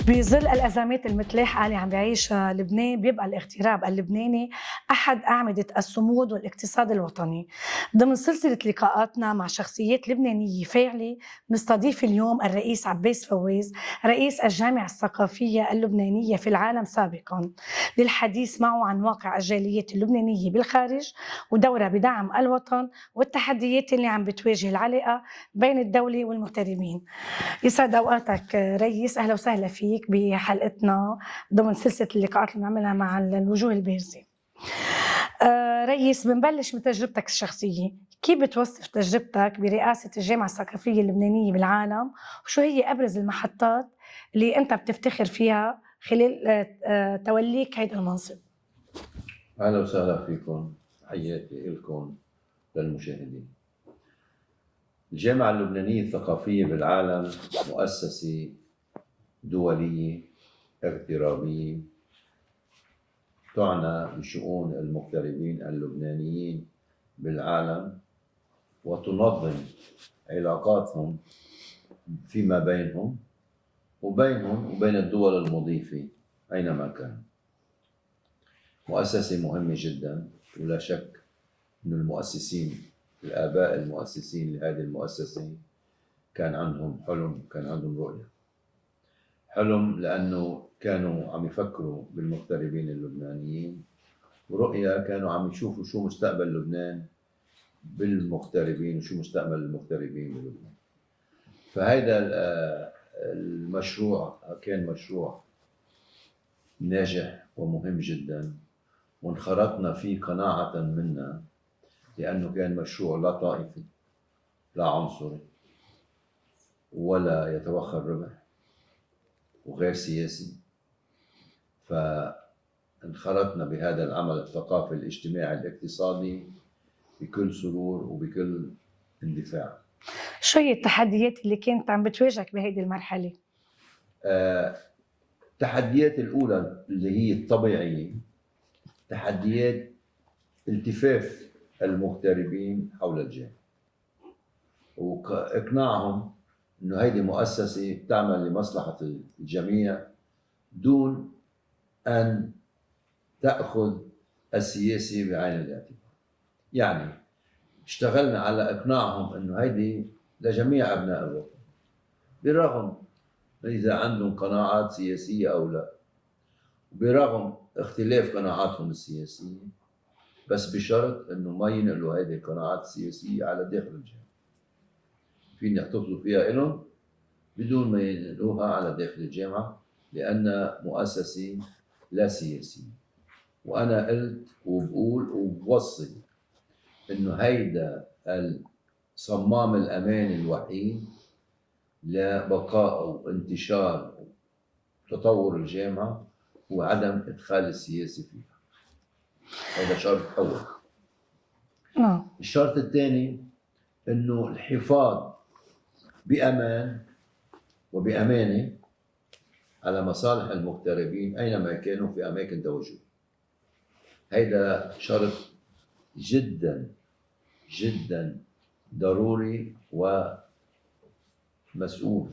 بظل الأزمات المتلاحقة اللي عم بيعيشها لبنان، بيبقى الاغتراب اللبناني أحد أعمدة الصمود والاقتصاد الوطني. ضمن سلسلة لقاءاتنا مع شخصيات لبنانية فاعلة، نستضيف اليوم الرئيس عباس فواز، رئيس الجامعة الثقافية اللبنانية في العالم سابقاً، للحديث معه عن واقع الجاليات اللبنانية بالخارج ودورها بدعم الوطن والتحديات اللي عم بتواجه العلاقة بين الدولة والمغتربين. يسعد اوقاتك ريس، اهلا وسهلا فيك بحلقتنا ضمن سلسله اللقاءات اللي بنعملها مع الوجوه البارزه. ريس، بنبلش من تجربتك الشخصيه، كيف بتوصف تجربتك برئاسه الجامعه الثقافيه اللبنانيه بالعالم، وشو هي ابرز المحطات اللي انت بتفتخر فيها خلال توليك هيدا المنصب؟ أهلا وسهلا فيكم، تحياتي لكم للمشاهدين. الجامعة اللبنانية الثقافية بالعالم مؤسسة دولية اغترابية تعنى بشؤون المغتربين اللبنانيين بالعالم وتنظم علاقاتهم فيما بينهم وبين الدول المضيفة أينما كان. مؤسسة مهمة جدا، ولا شك أن المؤسسين، الآباء المؤسسين لهذه المؤسسة كان عندهم حلم، كان عندهم رؤية. حلم لأنه كانوا عم يفكروا بالمغتربين اللبنانيين، ورؤية كانوا عم يشوفوا شو مستقبل لبنان بالمغتربين وشو مستقبل المغتربين بلبنان. فهذا المشروع كان مشروع ناجح ومهم جدا، وانخرطنا فيه قناعة منا، لأنه كان مشروع لا طائفي لا عنصري ولا يتوخى الربح وغير سياسي. فانخرطنا بهذا العمل الثقافي الاجتماعي الاقتصادي بكل سرور وبكل اندفاع. شو هي التحديات اللي كانت عم بتواجهك بهيدي المرحله؟ التحديات الأولى اللي هي الطبيعية، تحديات التفاف المغتربين حول الجامعة وإقناعهم إنه هيدي مؤسسة تعمل لمصلحة الجميع دون أن تأخذ السياسة بعين الاعتبار. يعني اشتغلنا على إقناعهم إنه هيدي لجميع أبناء الوطن، برغم إذا عندهم قناعات سياسية أو لا، برغم اختلاف قناعاتهم السياسية، بس بشرط إنه ما ينقلوا هذه القناعات السياسية على داخل الجامعة. فين يحتفظوا فيها إلهم بدون ما ينقلوها على داخل الجامعة، لأن مؤسسة لا سياسية. وأنا قلت وبقول وبوصي إنه هيدا الصمام الأمان الوحيد لبقاء وانتشار وتطور الجامعة هو عدم إدخال السياسة فيها. هذا شرط أول. الشرط الثاني إنه الحفاظ بأمان وبأمانة على مصالح المغتربين أينما كانوا في أماكن تواجد. هذا شرط جدا جدا ضروري ومسؤول.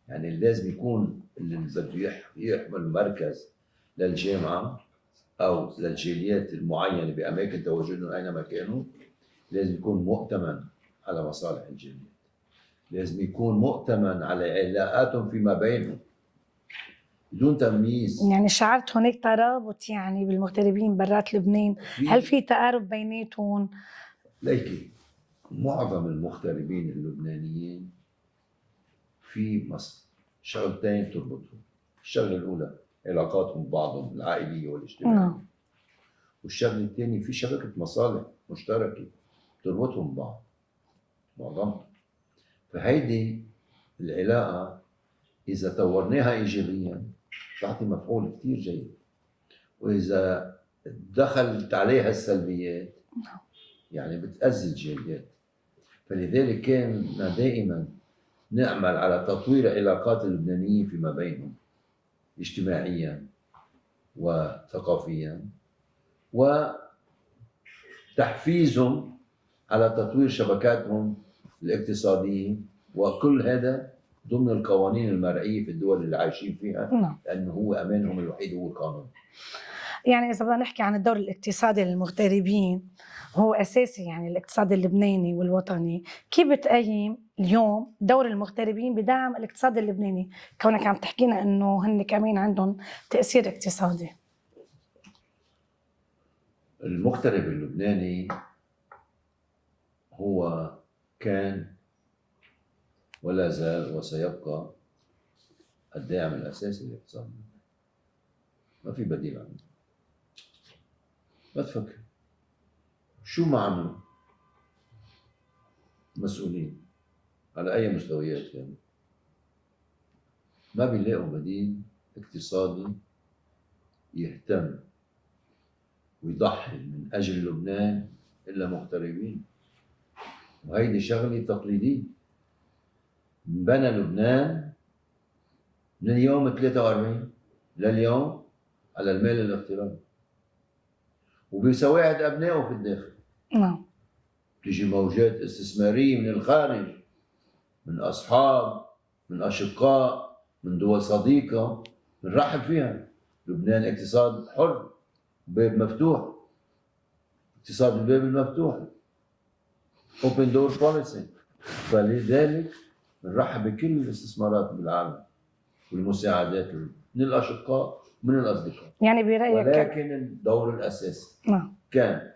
يعني لازم يكون اللي بده يحمل مركز للجامعة أو للجاليات المعينة بأماكن تواجدهم أينما كانوا، لازم يكون مؤتمن على مصالح الجاليات، لازم يكون مؤتمن على علاقاتهم فيما بينهم بدون تمييز. يعني شعرت هناك ترابط يعني بالمغتربين برات لبنان؟ هل في تقارب بيناتهم؟ ليكي معظم المغتربين اللبنانيين في مصر شغلتين تربطهم. الشغلة الأولى علاقاتهم ببعضهم العائلية والاجتماعية، والشغلة الثانية في شبكة مصالح مشتركة تربطهم ببعض معظمهم. فهيدي العلاقة إذا طورناها إيجابياً تعطي مفعول كتير جيد، وإذا دخلت عليها السلبيات يعني بتأذي الجاليات. فلذلك كنا دائما نعمل على تطوير علاقات اللبنانيين فيما بينهم اجتماعيا وثقافيا، وتحفيزهم على تطوير شبكاتهم الاقتصادية، وكل هذا ضمن القوانين المرعية في الدول اللي عايشين فيها، نعم. لأنه هو أمانهم الوحيد هو القانون. يعني إذا بدنا نحكي عن الدور الاقتصادي للمغتربين هو أساسي، يعني الاقتصاد اللبناني والوطني، كيف بتقيم اليوم دور المغتربين بدعم الاقتصاد اللبناني كونك عم تحكينا إنه هن كمان عندهم تأثير اقتصادي؟ المغترب اللبناني هو كان ولا زال وسيبقى الداعم الأساسي للاقتصاد، ما في بديل عنه. ما تفكر شو ما عملوا مسؤولين على أي مستويات كانوا، ما بيلاقوا بديل اقتصادي يهتم ويضحي من أجل لبنان إلا مغتربين. وهيدي شغلة تقليدية، بنى لبنان من اليوم 43 لليوم على المال الاغترابي وبسواعد أبنائه في الداخل. نعم. تيجي موجات استثمارية من الخارج، من أصحاب، من أشقاء، من دول صديقة، بنرحب فيها. لبنان اقتصاد حر، باب مفتوح، اقتصاد الباب المفتوح، open door policy. فلذلك بنرحب بكل الاستثمارات بالعالم والمساعدات من الأشقاء ومن الأصدقاء. يعني برأيك ولكن الدور الأساسي نعم. كان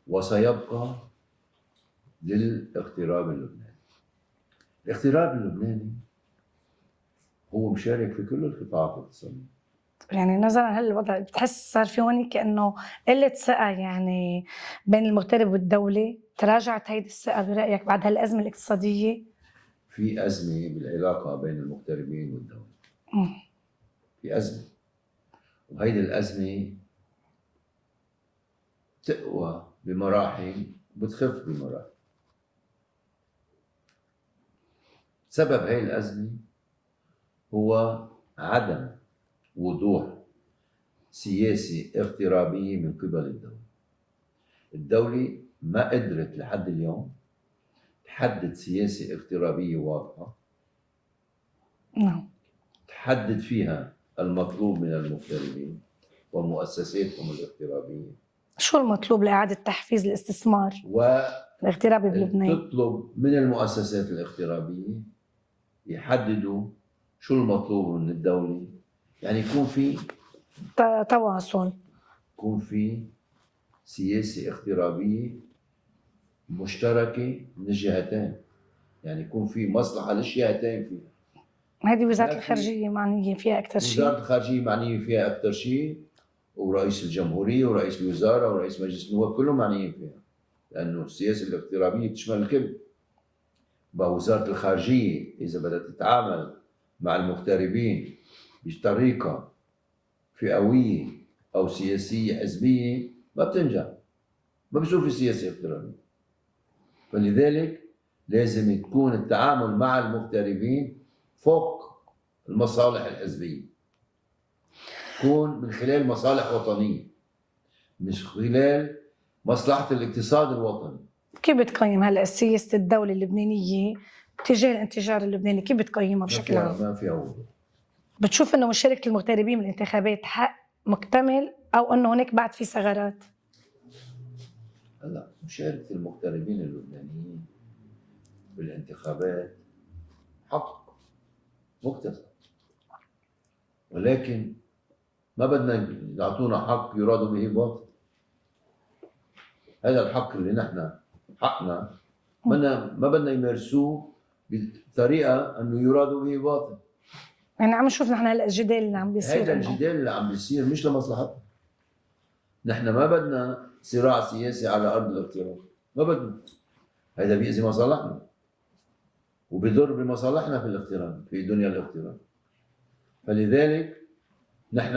وسيبقى للاغتراب اللبناني. الاغتراب اللبناني هو مشارك في كل القطاعات الاقتصادية. يعني نظرا هل الوضع بتحس صار في هون كأنه قلة ثقة يعني بين المغترب والدولة، تراجعت هيدي الثقة برأيك بعد هالأزمة الاقتصادية؟ في أزمة بالعلاقة بين المغتربين والدولة. في أزمة، وهيدي الأزمة تقوى بمراحل وبتخف بمراحل. سبب هاي الأزمة هو عدم وضوح سياسي اغترابية من قبل الدولة. الدولة ما قدرت لحد اليوم تحدد سياسة اغترابية واضحة نعم. تحدد فيها المطلوب من المغتربين ومؤسساتهم الاغترابية. شو المطلوب لإعادة تحفيز الاستثمار والاغترابي بلبنان؟ تطلب من المؤسسات الاغترابية يحددوا شو المطلوب من الدولة، يعني يكون في تواصل، يكون في سياسة اغترابية مشتركة من الجهتين، يعني يكون في مصلحة للجهتين فيها. هذه وزارة الخارجية معنية فيها أكثر شيء. وزارة الخارجية معنية فيها أكثر شيء، ورئيس الجمهورية ورئيس الوزراء ورئيس مجلس النواب كلهم معنيين فيها، لأنه السياسة الاغترابية بتشمل الكل. وزارة الخارجية إذا بدها تتعامل مع المغتربين بطريقة فئوية أو سياسية حزبية ما بتنجح، ما بصير في سياسة اغترابية. فلذلك لازم تكون التعامل مع المغتربين فوق المصالح الحزبية، تكون من خلال مصالح وطنية، مش خلال مصلحة الاقتصاد الوطني. كيف بتقيم هلا سياسة الدولة اللبنانية تجاه الانتشار اللبناني؟ كيف بتقيمها بشكل عام؟ ما فيها وضوح. بتشوف انه مشاركة المغتربين بالانتخابات حق مكتمل او انه هناك بعد في ثغرات؟ هلا مشاركة المغتربين اللبنانيين بالانتخابات حق مكتسب، ولكن ما بدنا يعطونا حق يرادوا به باطل. هذا الحق اللي نحن حقنا ما بدنا يمارسوه بطريقة انه يرادوا به باطل. يعني عم نشوف نحن هلا الجدال اللي عم بيصير، هذا الجدال اللي عم بيصير مش لمصلحتنا. نحن ما بدنا صراع سياسي على ارض الاغتراب، ما بدنا. هذا بيأذي مصالحنا وبيضر بمصالحنا في الاغتراب، في دنيا الاغتراب. فلذلك نحن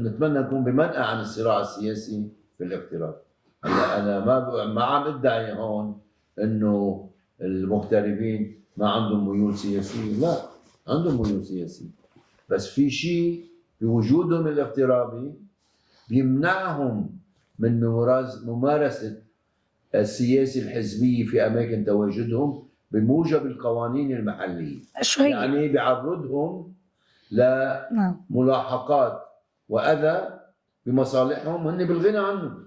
نتمنى نكون بمنأى عن الصراع السياسي في الاغتراب. هلا انا ما عم ادعي هون انه المغتربين ما عندهم ميول سياسيه، لا عندهم ميول سياسيه، بس في شيء بوجودهم الاغترابي بيمنعهم من ممارسه السياسه الحزبيه في اماكن تواجدهم بموجب القوانين المحلية. شو هي؟ يعني بيعرضهم نعم. لملاحقات وأذى بمصالحهم هن بالغنى عنه.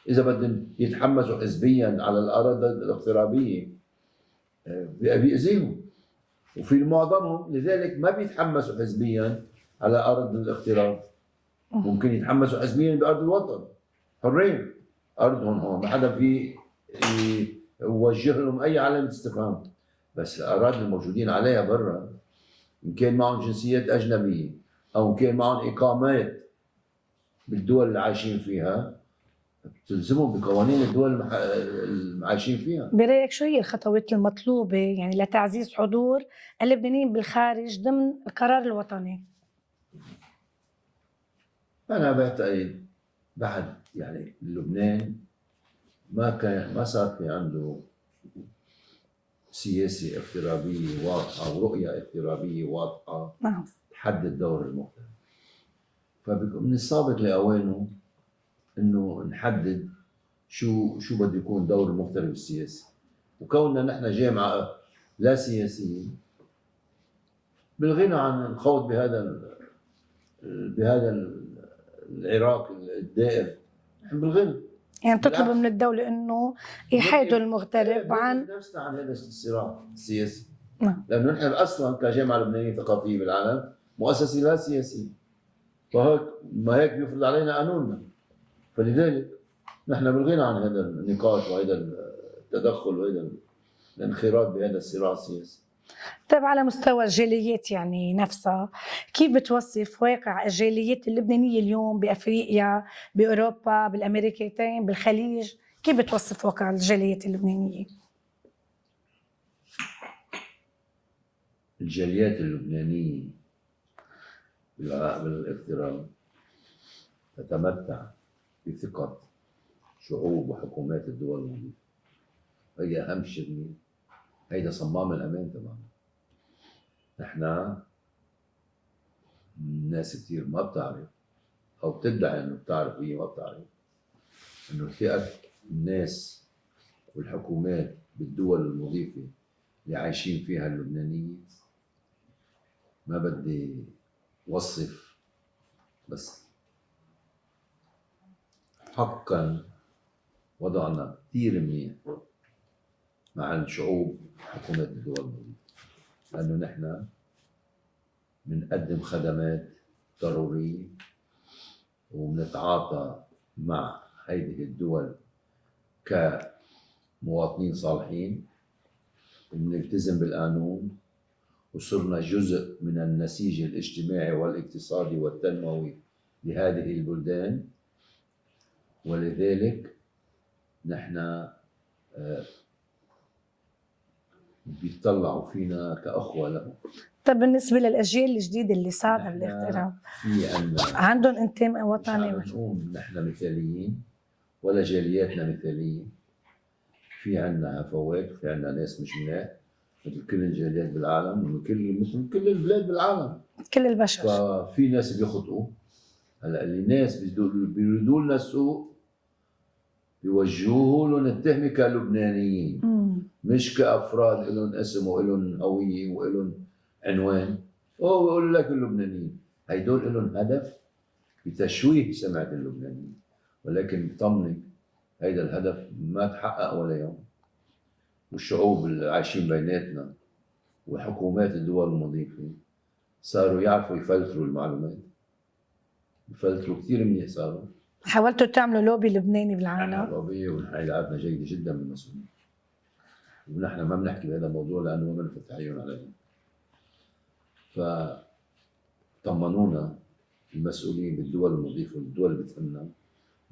إذا بدهم يتحمسوا حزبيا على الأراضي الاغترابية بيأذيهم، وفي معظمهم لذلك ما بيتحمسوا حزبيا على أرض الاغتراب، ممكن يتحمسوا حزبيا بأرض الوطن حرين، أرضهم هون ما حدا في يوجه لهم أي علامة استفهام. بس الأراضي الموجودين عليها برا، إن كان معهم جنسيات أجنبية أو إن كان معهم إقامات بالدول اللي عايشين فيها، تلزمهم بقوانين الدول اللي عايشين فيها. برأيك شو هي الخطوات المطلوبة يعني لتعزيز حضور اللبنانيين بالخارج ضمن القرار الوطني؟ أنا بعتقد بعد يعني لبنان ما صار في عنده سياسة اغترابية واضحة أو رؤية اغترابية واضحة نعم. تحدد دور المغترب. فمن السابق لأوانه إنه نحدد شو بده يكون دور المغترب السياسي. وكوننا نحن جامعة لا سياسية بالغنى عن الخوض بهذا العراق الدائر، نحن بالغنى. يعني تطلب من الدولة إنه يحيدوا المغترب عن نفسنا عن هذا الصراع السياسي. نعم. لأنه نحن أصلا كجامعة لبنانية ثقافية بالعالم مؤسسة لا سياسية، فهيك ما هيك بيفرض علينا قانوننا. فلذلك نحن بالغنى عن هذا النقاش وهذا التدخل وهذا الانخراط بهذا الصراع السياسي. طيب على مستوى الجاليات يعني نفسها، كيف بتوصف واقع الجاليات اللبنانية اليوم بأفريقيا، بأوروبا، بالأمريكتين، بالخليج؟ كيف بتوصف واقع الجاليات اللبنانية؟ الجاليات اللبنانية بالاغتراب تتمتع بثقة شعوب وحكومات الدول المضيفة. هي أهم شيء، هيدا صمام الأمان تبعنا. نحن ناس كتير ما بتعرف أو بتدعي إنه بتعرف وهي ما بتعرف إنه ثقة الناس والحكومات بالدول المضيفة اللي عايشين فيها اللبنانية، ما بدي وصف، بس حقا وضعنا كتير منيح مع الشعوب وحكومات الدول المضيفة، لأنه نحن بنقدم خدمات ضرورية وبنتعاطى مع هذه الدول كمواطنين صالحين وبنلتزم بالقانون، وصرنا جزء من النسيج الاجتماعي والاقتصادي والتنموي لهذه البلدان. ولذلك نحن بيطلعوا فينا كأخوة لهم. طيب بالنسبة للأجيال الجديدة اللي صاروا بالاغتراب، عندهم انتماء وطني؟ مش نقول نحن مثاليين ولا جالياتنا مثالية، في عنا هفوات وفي عنا ناس مش مناح مثل كل الجاليات بالعالم مثل كل البلاد بالعالم، كل البشر. ففي ناس بيخطئوا. هلا الناس بيريدوا لنا السوء بيوجهوه لهم التهمة كلبنانيين، مش كأفراد لهم اسم ولهم هوية ولهم عنوان. بيقولوا لك اللبنانيين، هيدول لهم هدف بتشويه سمعة اللبنانيين، ولكن بطمنك هيدا الهدف ما تحقق ولا يوم. والشعوب اللي عايشين بيناتنا وحكومات الدول المضيفة صاروا يعرفوا يفلتروا المعلومات، يفلتروا كثير منيح. صاروا حاولتوا تعملوا لوبي لبناني بالعالم؟ لوبي، ونحن علاقتنا جيدة جدا بالمسؤولين، ونحن ما بنحكي بهذا الموضوع لأنه ما بنفتح عيون عليهم. فطمنونا المسؤولين بالدول المضيفة والدول اللي بتهمنا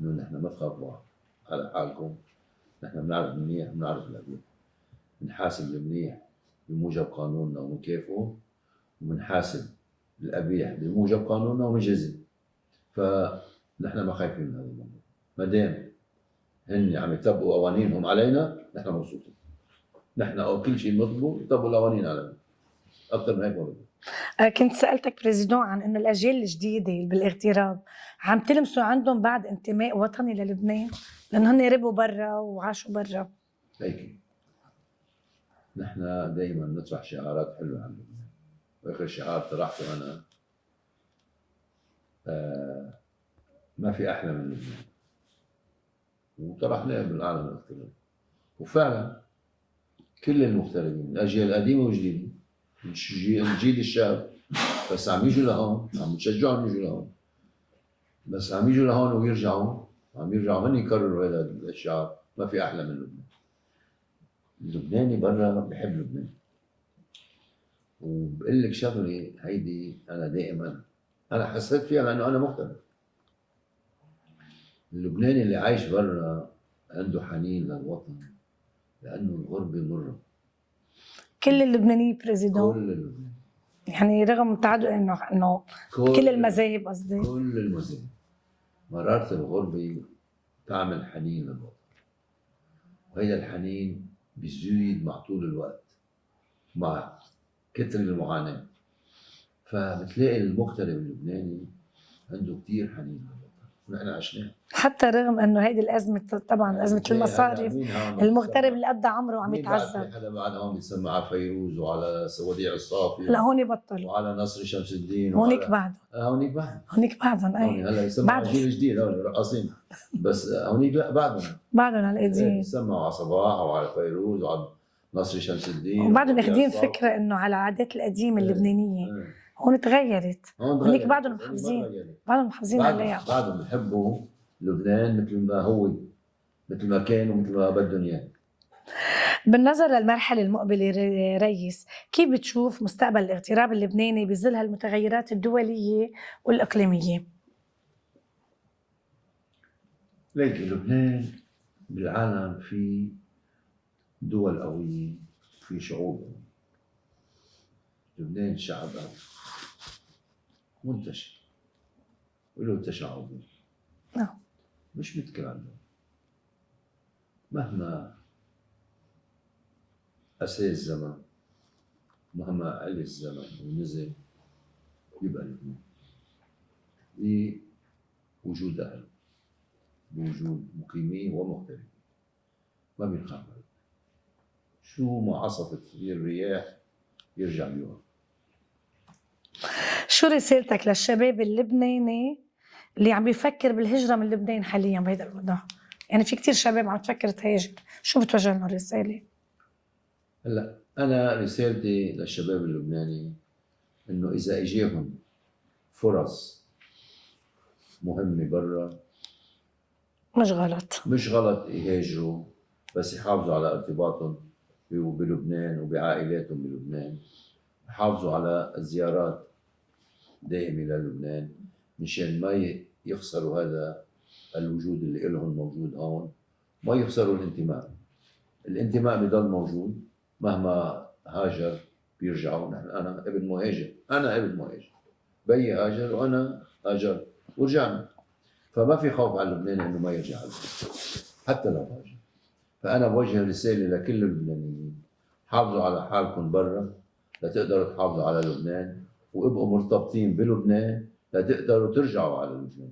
إنه نحن ما تخافوا على حالكم، نحن بنعرف منيح، بنعرف الأبيض، بنحاسب المنيح بموجب قانوننا ومنكافئه، وبنحاسب القبيح بموجب قانوننا ومنجزي. فنحن ما خايفين من هذا الموضوع، ما دام هن عم يطبقوا قوانينهم علينا نحن مبسوطين. نحن كل شيء بنطلبه يطبقوا القوانين علينا، أكثر من هيك ما بدنا. كنت سألتك بريزيدون عن إنه الأجيال الجديدة بالاغتراب عم تلمسوا عندهم بعد انتماء وطني للبنان، لأنه هن ربوا برا وعاشوا برا. هيك نحن دائما نطرح شعارات حلوة عن لبنان، وآخر شعار طرحته أنا ما في أحلى من لبنان، وطرحناه بالعالم الافتراضي. وفعلا كل المغتربين، الأجيال القديمة والجديدة، الجيل الشاب، بس عم يجوا لهون، عم نشجعهم يجوا لهون، بس عم يجوا لهون ويرجعوا، عم يرجعوا هن يكرروا هذا الشعار: ما في أحلى من لبنان. اللبناني برا بحب لبنان. وبقول لك شغله هيدي أنا دائما أنا حسيت فيها لأنه أنا مغترب. اللبناني اللي عايش برا عنده حنين للوطن، لأنه الغربة مرة. كل اللبنانيين بريزيدون، كل اللبناني، يعني رغم تعدد انه كل المذاهب قصدي، كل المذاهب، مرارة الغربة تعمل حنين للوطن، وهذا الحنين بيزيد مع طول الوقت مع كتر المعاناة. فبتلاقي المغترب اللبناني عنده كتير حنين للوطن، ونحن عشناه. حتى رغم انه هيدي الازمه، طبعا ازمه المصاريف، المغترب اللي قد عمره عم يتعذب. حدا بعد هون بيسمع على فيروز وعلى وديع الصافي، لا هون بطلوا، وعلى نصر شمس الدين، هونيك بعدهم، هونيك بعد، هونيك بعدهم، هوني هلا يسمعوا على الجيل الجديد، هون رقاصين، بس هونيك لا بعدهم على القديم، يسمعوا على صباح وعلى فيروز وعلى نصر شمس الدين، وبعدهم اخذين فكره انه على العادات القديمه اللبنانيه. هون تغيرت، هونيك بعدهم محافظين عليها، بعدهم بحبوا لبنان مثل ما هو، مثل ما كان ومثل ما بدهم اياه. بالنظر للمرحلة المقبلة ريس، كيف بتشوف مستقبل الاغتراب اللبناني بظل هالمتغيرات الدولية والإقليمية؟ ليك لبنان بالعالم في دول قوية، في شعوب قوية. لبنان شعب قوي منتشر وله تشعبي، مش متكامل. مهما أساء الزمن، مهما قل الزمن ونزل، يبقى لبنان بوجود أهله، بوجود مقيمين ومغتربين، ما بينخرب. شو ما عصفت فيه الرياح يرجع يقع. شو رسالتك للشباب اللبناني اللي عم بيفكر بالهجرة من لبنان حاليا بهذا الوضع؟ يعني في كتير شباب عم تفكر تهاجر، شو بتوجه لهم رسالة؟ هلا أنا رسالتي للشباب اللبناني إنه إذا إجاهم فرص مهمة برا، مش غلط يهاجروا، بس يحافظوا على ارتباطهم بلبنان وبعائلاتهم بلبنان، يحافظوا على الزيارات دائمة للبنان مشان ما يخسروا هذا الوجود اللي لهم موجود هون، ما يخسروا الانتماء بيضل موجود مهما هاجر بيرجعوا. أنا ابن مهاجر، بيي هاجر وأنا هاجرت ورجعنا، فما في خوف على اللبناني إنه ما يرجع حتى لو هاجر. فأنا بوجه رسالة لكل اللبنانيين: حافظوا على حالكم برا لتقدروا تحافظوا على لبنان، وابقوا مرتبطين بلبنان لتقدروا ترجعوا على لبنان.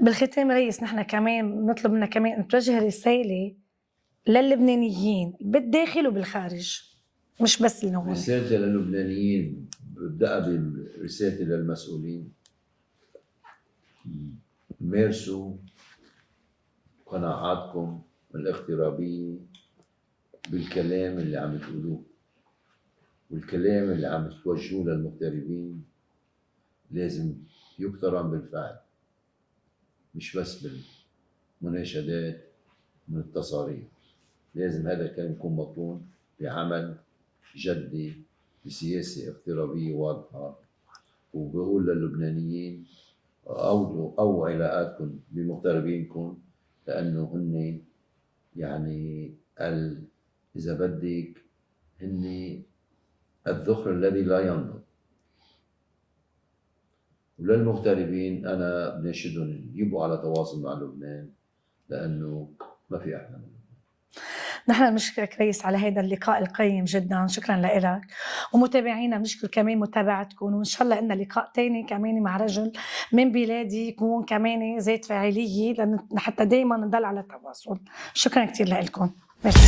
بالختام رئيس، نحن كمان نطلب منك كمان أن توجه رسالة للبنانيين بالداخل وبالخارج، مش بس اللي هون. رسالتي للبنانيين ببدأ برسالتي للمسؤولين: مارسوا قناعاتكم الاغترابية بالكلام اللي عم تقولوه، والكلام اللي عم توجهوه للمغتربين لازم يقترن بالفعل، مش بس بالمناشدات من التصاريح. لازم هذا الكلام يكون مطلوب بعمل جدي، بسياسة اغترابية واضحة. وبقول للبنانيين: أو علاقاتكم بمغتربينكم، لأنه هن يعني إذا بدك هن الذخر الذي لا ينضب. وللمغتربين أنا بناشدهم يبقوا على تواصل مع لبنان، لأنه ما في أحلى منه. نحن بنشكرك رئيس على هذا اللقاء القيم جدا، شكرا لك. ومتابعينا بنشكر كمان متابعتكم، وإن شاء الله إن لقاء تاني كمان مع رجل من بلادي يكون كمان ذات فاعلية، حتى دايما نضل على تواصل. شكرا كتير لكم. ميرسي.